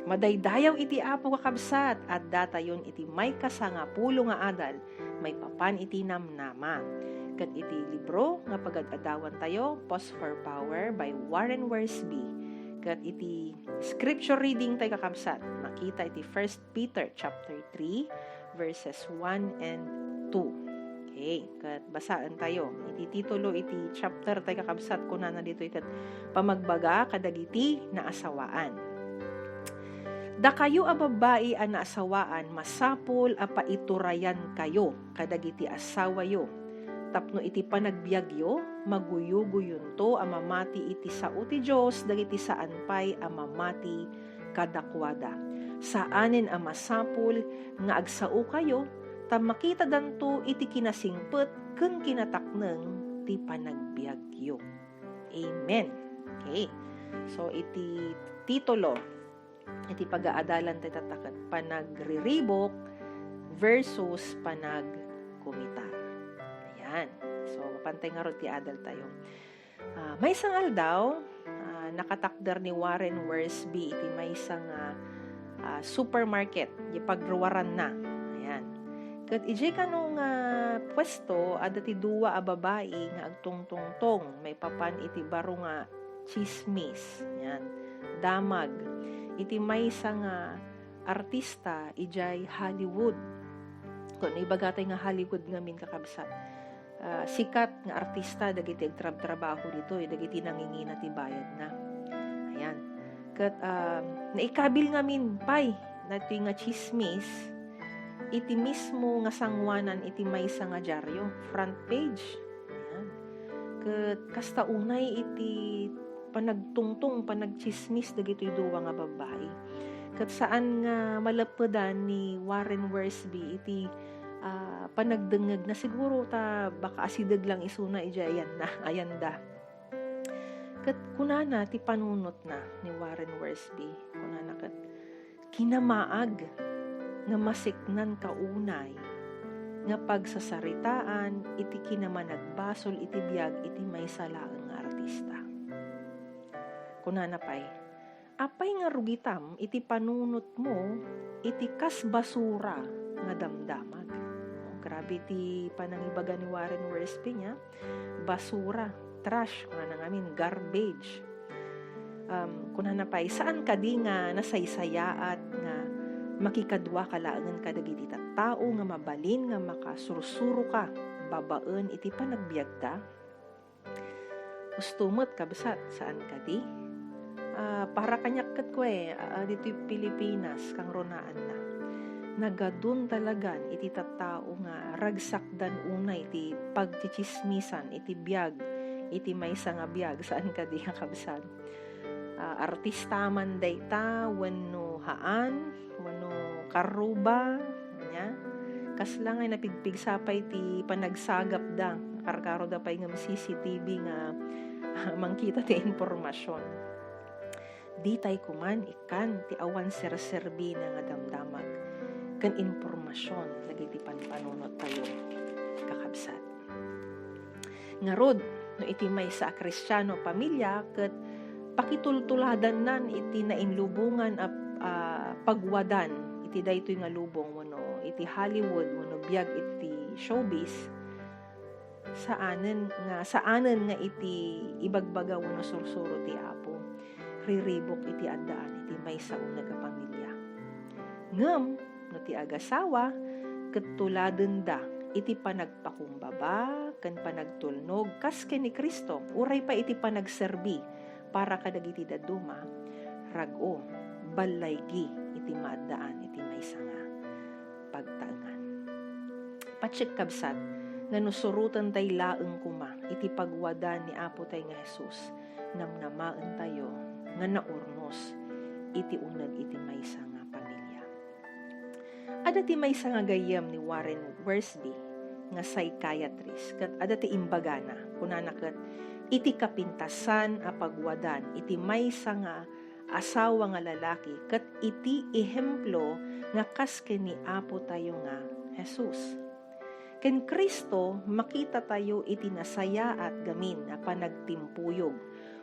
Madaydayaw iti Apo kakabsat, at datayon iti may kasanga pulo nga adal, may papan iti namnama. Kat iti libro nga pagad-adawan tayo, Pause for Power by Warren Wiersbe. Kat iti scripture reading tayo kakabsat, makita iti 1 Peter chapter 3 verses 1 and 2. Okay, kat basaan tayo. Iti titulo iti chapter tayo kakabsat ko na dito ikat pamagbaga kadagiti na asawaan. Da kayo a babae a naasawaan, masapol a paiturayan kayo kadagiti asawa yo. Tapno iti panagbiagyo, maguyo-guyon to a mamati iti sao ti Diyos, dagiti saan pay a mamati kadakwada. Saanen a masapol nga agsao kayo, ta makita danto iti kinasingpet ken kinatakneng ti panagbiagyo. Amen. Okay. So iti titulo iti pag-aadalan tayo tatakat panagriribok versus panagkumita. Ayan. So pantay nga ro ti adal tayo. May isang aldaw nakatakder ni Warren Wiersbe iti may isang supermarket di pagruwaran na. Ayan. Kat ije kanong pwesto ada ti duwa a babae nga agtungtungtong may papan iti baro nga chismis. Yan. Damag. Iti may isang artista ijay Hollywood. Kung ibagatay nga Hollywood ngamin kakabsat. Sikat nga artista dagiti agtrabaho dito dagiti nangingina ti bayad na. Ayan. Kat naikabil ngamin pay nato nga chismis iti mismo nga sangwanan iti maysa nga dyaryo, front page. Ayan. Ket kasta unay iti panagtungtong, panagchismis dagitoy duwa nga babae. Ket saan nga malapedan ni Warren Wiersbe iti panagdengeg na siguro ta baka asideg lang isuna ija ayan da. Ket kunana ti panunot na ni Warren Wiersbe, kunana ket kinamaag nga masiknan kaunay nga pagsasaritaan iti kinamanagbasol iti biag iti maysa laeng nga artista. Kunana pay, apay nga rugitam iti panunot mo iti kas basura nga damdamag. Grabe iti panangibaga ni Warren Wiersbe niya, basura, trash, kunana ngamin garbage. Kunana pay, saan kadi nga nasaysayaat nga makikadwa kalaangan kadagiti tao nga mabalin nga makasursuro ka babaen iti panagbiagta. Ustumot kabsat saan kadi? Para kanyak ket kwe dito Pilipinas kang ronaan na. Nagadun talagan iti tattao nga ragsakdan unay iti pagchichismisan iti biag iti maysa nga biag saan kadi nga kabsat. Artista man dayta wenno haan wano karuba nya kasla nga napigpig sapay ti panagsagap da karkaro da pay nga CCTV nga mangkita ti informasyon di tay kuman ikan ti awan serserbi na nga damdamag ken informasyon dagiti panpanunot tayo kakabsat ngarod no iti maysa a Kristiyano pamilya ket pakitultuladan nan iti nainlubungan pagwadan iti daytoy nga lubong wano iti Hollywood wano biag iti showbiz saanen nga iti ibagbaga wano sursuro ti Apo riribok iti addaan iti maysa nga pamilya ngem no ti agasawa ket tuladen da iti panagpakumbaba ken panagtulnog kas ken ni Kristo uray pa iti panagserbi para kadagiti daduma rag-o balaygi iti maadaan iti maysa nga pagtaengan. Patsik kabsat nga nusurutan tay laeng kuma iti pagwadan ni Apo tay nga Jesus namnamaen tayo nga naurnos iti uneg iti maysa nga pamilya. Ada ti maysa nga gayem ni Warren Wiersbe nga psychiatrist ket ada ti imbagana kunana ket iti kapintasan a pagwadan iti maysa nga asawa nga lalaki ket iti ehemplo nga kas ken ni Apo tayo nga Jesus. Ken Kristo makita tayo iti nasaya at gamin a panagtimpuyog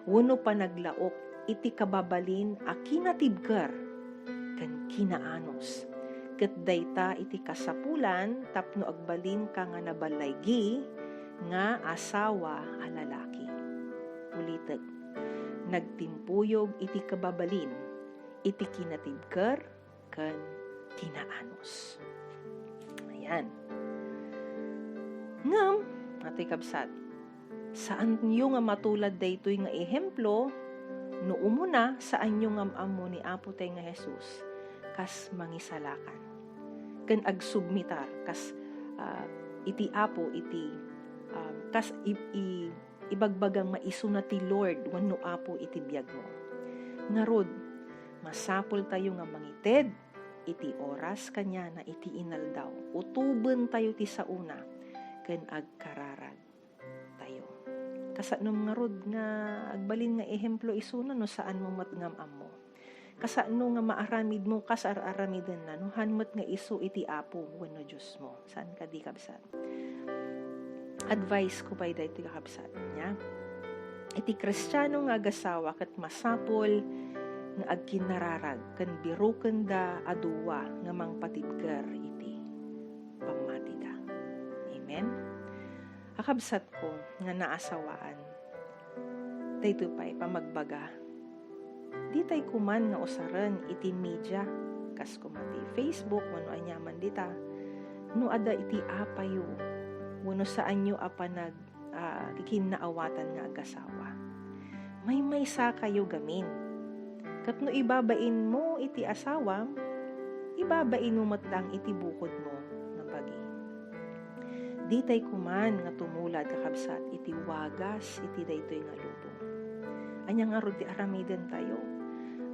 wenno panaglaok iti kababalin a kinatibker kinaanos. Ket dayta iti kasapulan tapno agbalin ka nga nabalaygi nga asawa a lalaki. Ulitek, nagtimpuyog iti kababalin, iti kinatibker ken kinaanos. Ayan. Ngam, ato'y kabsat, saan nyo nga matulad daytoy nga ehemplo, no umuna saan nyo nga amo ni Apo tay nga Jesus, kas mangisalakan. Ken agsubmitar, kas iti Apo, iti, kas ibagbagang maisuna ti Lord, wano Apo iti biyag mo. Ngarod, masapol tayo nga mangited, iti oras kanya na iti inaldaw, utuben tayo ti sauna, ken agkararag tayo. Kasano nga rod nga agbalin nga ehemplo isuna no saan mo matngam amo. Kasano nga maaramid mo kasar-aramiden na no hanmat nga isu iti Apo wenno Dios mo. Saan ka di kabsat? Advice ko pa iti kakabsat niya. Iti Kristiyano nga agasawa ket masapol nga agkinararag ken biruken da aduwa nga mangpatibker iti pamati da. Amen. Akabsat ko nga naasawaan. Daytoy pay pamagbaga. Di tay kuman nga usaran iti media kas kumati Facebook wenno anyaman dita. No ada iti apayo wenno saan nyo apanag kinaawatan nga agasawa. May sa kayo gamin. Kat no ibabain mo iti asawa, ibabain mo matlang iti bukod mo nga bagi. Di tay kuman nga tumulad kakabsat iti wagas iti daytoy nga lubong. Anya nga rod ti aramiden tayo.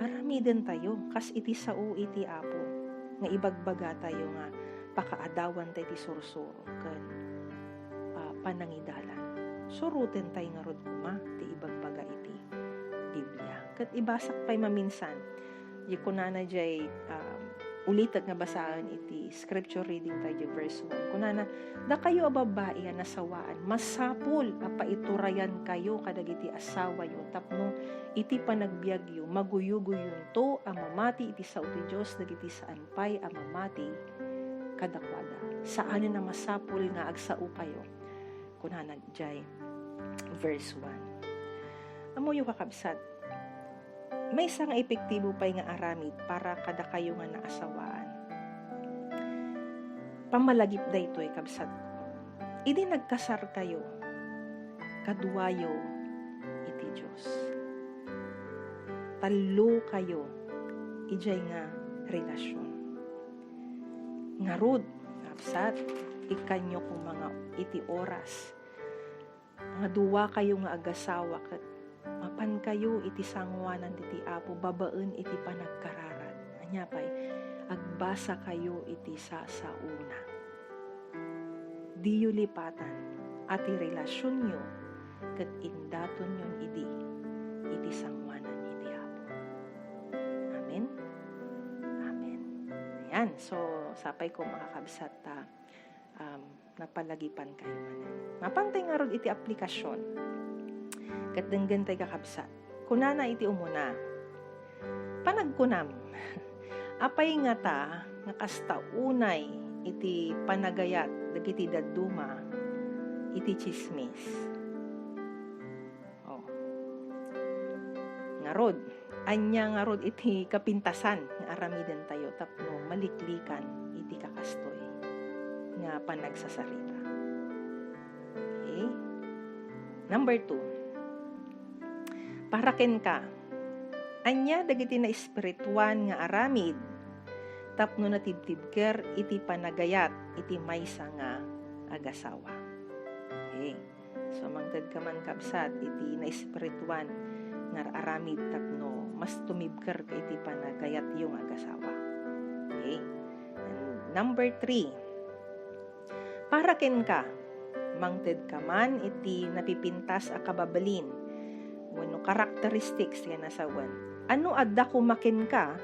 Aramiden tayo kas iti sao iti Apo nga ibagbaga tayo nga pakaadawan tayo iti sursuro ken panangidalan. Suruten tayo nga rod kuma ti ibagbaga iti Biblia. Kat ibasak pa'y maminsan. Di ko na jay ulitat nga basaan iti scripture reading tayo verse 1. Kunana, da kayo ababae nga nasawaan, masapul apa iturayan kayo kadag iti asawa yo, tapno iti panagbiagyo, maguyuguyon to, amamati iti sao ti Diyos, dagiti saan pa'y amamati kadakwada. Saan na masapul nga agsao kayo? Kunana jay verse 1. Amo yung kakabsat, may isang epektibo pa nga aramid para kada kayo nga naasawaan. Pamalagip da ito kabsat. Idi nagkasar kayo, kaduwayo iti Diyos. Talo kayo, ijay nga relasyon. Ngarod, kabsat, ikanyo kung mga iti oras. Nga duwa kayo nga agasawa kat mapan kayo iti sangwanan iti Apo, babaen iti panagkararan. Anya pay, agbasa kayo iti sasauna. Diyo lipatan, ati relasyon nyo, kat indaton yon iti sangwanan iti Apo. Amen? Amen. Ayan, so sapay ko makakabsat napalagipan kayo manan. Mapantay nga ron iti aplikasyon. Kat denggan tayo kakabsat. Kunana iti umuna. Panagkunam. Apay nga ta, nga kasta unay iti panagayat, dagiti daduma, iti chismis. Oh. Ngarod. Anya ngarod iti kapintasan, nga aramiden tayo, tapno maliklikan iti kakastoy, nga panagsasarita. Okay? Number 2. Paraken ka. Anya dagiti na espirituan nga aramid, tapno natibtibker iti panagayat, iti maysa nga agasawa. Okay. So mangted ka man kabsat, iti na espirituan nga aramid, tapno mas tumibker ka iti panagayat yung agasawa. Okay. And number 3. Paraken ka. Mangted ka man iti napipintas a kababalin, wano characteristics nga nasawan. Ano adda kumakin ka,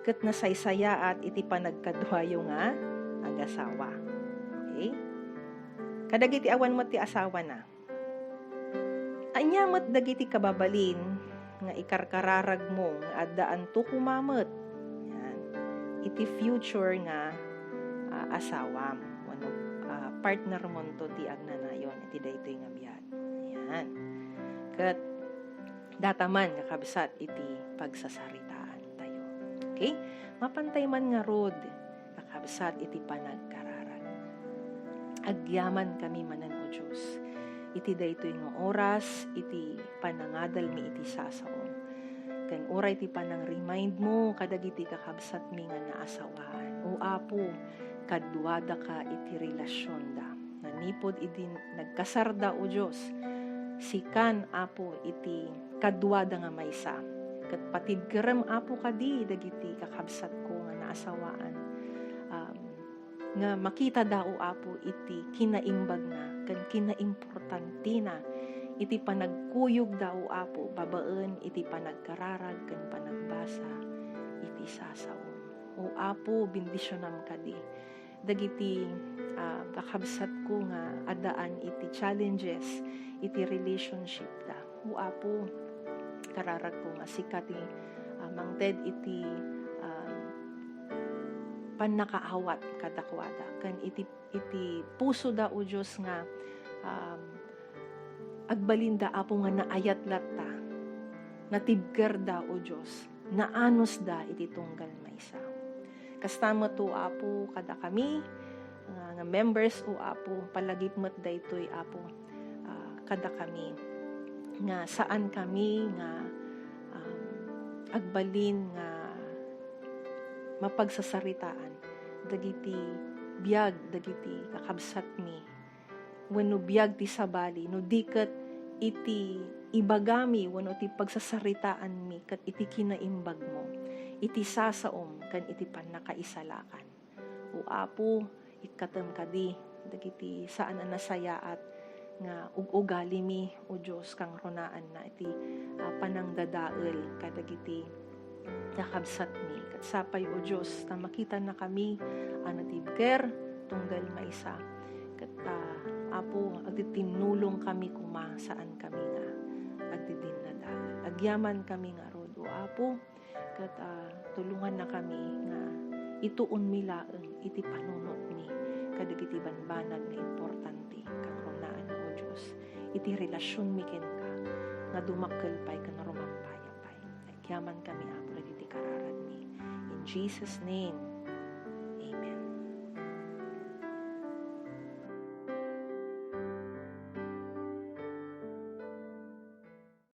ket nasaysaya at iti panagkadwayo nga agasawa. Okay? Kadagiti awan mo ti asawa na. Anya met dagiti kababalin nga ikarkararag mo nga addaan to kumamet. Yan. iti future nga asawam wano partner mo to ti agnanayon iti daytoy nga biag. Ayan. Ket dataman nga kabsat iti pagsasaritaan tayo. Okay? Mapantay man nga rod kakabsat iti panagkararan. Agyaman kami manen o Diyos. Iti daytoy nga oras iti panangadal mi iti sasaom. Ken oray ti panang remind mo kadagiti kakabsat mi nga naasawaan. O Apo, kadwada ka iti relasyon da. Nanipod iti nagkasarda o Diyos. Sikan Apo iti kadwada nga maysa. Ket patidkerem Apo kadi dagiti kakabsat ko nga naasawaan. Nga makita dao Apo iti kinaimbag na ken kinaimportanti na iti panagkuyog dao Apo babaen iti panagkararag ken panagbasa iti sasaom. O Apo, bendisyonam kadi dagiti kakabsat ko nga adaan iti challenges iti relationship da. O Apo, kararag ko nga sikati mangted iti panakaawat kadakwada ken iti puso da o Dios nga agbalinda Apo nga naayat latta natibker da o Dios naanos da iti tunggal maysa. Kastama to Apo kada kami nga members o Apo palagip met daytoy Apo kada kami nga saan kami nga agbalin nga mapagsasaritaan dagiti biag dagiti kakabsat mi wenno biag ti sabali no diket iti ibagami wenno ti pagsasaritaan mi ket iti kinaimbag mo iti sasaom ken iti pannakaisalakan. O Apo, ikkatem kadi dagiti saan a nasayaat nga ugali mi o Dios kang runaan na iti panangdadael kadagiti kakabsat mi ket sapay o Dios ta makita na kami natibker tunggal maysa ket Apo agtitinulong kami kuma saan kami nga agdidinadael. Agyaman kami nga rod o Apo ket tulungan na kami nga ituon mi laeng iti panunot mi kadagiti banbanag nga importante kang runaan o Dios iti relasyon mi ken ka nga dumakkel pay ken rumampaya pay. Agyaman kami Apo dagiti kararag mi. In Jesus name.